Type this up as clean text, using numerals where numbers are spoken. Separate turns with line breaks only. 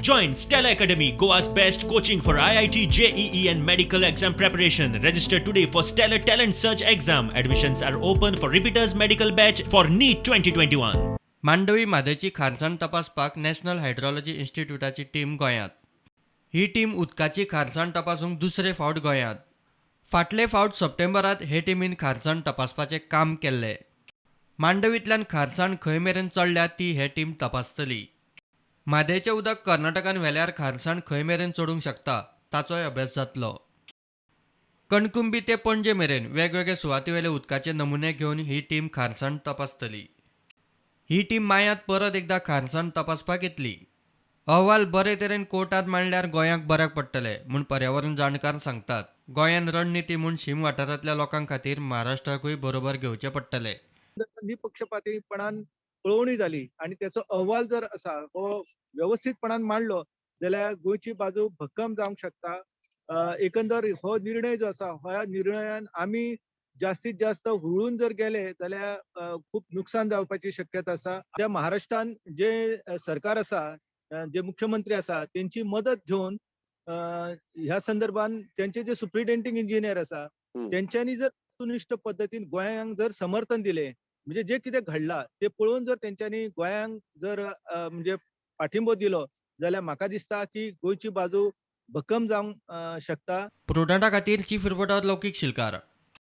Join Stella Academy, Goa's best coaching for IIT, JEE and medical exam preparation. Register today for Stellar Talent Search exam. Admissions are open for repeaters medical batch for NEET 2021.
Mandvi म्हादेची खारसाण तपासपाक national hydrology इन्स्टिट्यूटाची team गोंयांत. ही team उदकाची खारसाण तपासूंक दुसरे फावट गोंयांत. फाटले फावट सप्टेंबरांत हे टीमीन खारसाण तपासपाचें काम केल्लें. मांडवींतल्यान खारसाण खंय मेरेन चडल्या ती हे टीम तपासतली. म्हादेचें उदक कर्नाटकान व्हेल्यार खारसाण खंय मेरेन चडूंक शकता ताचोय अभ्यास जातलो. कणकुंबी ते पणजे मेरेन वेगवेगळे सुवातेवेले उदकाचे नमुने घेवन ही टीम खारसाण तपासतली. ही टीम मायांत परत एकदा खारसाण तपासपाक येतली. अहवाल बरे तरेन कोर्टांत मांडल्यार गोंयांक बऱ्याक पडटले म्हूण पर्यावरण जाणकार सांगतात. गोंयान रणनीती म्हूण शीम वाठारांतल्या लोकां खातीर महाराष्ट्राकूय बरोबर घेवचें पडटलें.
निपक्षपातीपणान पळोवणी जाली आनी तेचो अहवाल जर आसा हो व्यवस्थीतपणान मांडलो जाल्यार गोंयची बाजू भक्कम जावंक शकता. एकंदर हो निर्णय जो आसा ह्या निर्णयान आमी जास्तीत जास्त हुळून जर गेले जाल्यार खूप नुकसान जावपाची शक्यता आसा. त्या महाराष्ट्रान जे सरकार आसा, जे मुख्यमंत्री आसा तेंची मदत घेवन ह्या संदर्भान त्यांचे जे सुप्रिटेंडिंग इंजिनियर आसा त्यांच्यांनी जर वस्तुनिष्ठ पद्धतीन गोंयांक जर समर्थन दिले म्हणजे जे कितें घडला ते पळोवन जर त्यांच्यांनी गोंयांक जर म्हणजे पाठिंबो दिलो जाल्यार म्हाका दिसता की गोंयची बाजू भक्कम जावंक शकता.
प्रुडंटा खातीर चीफ रिपोर्टर लौकीक शिलकार.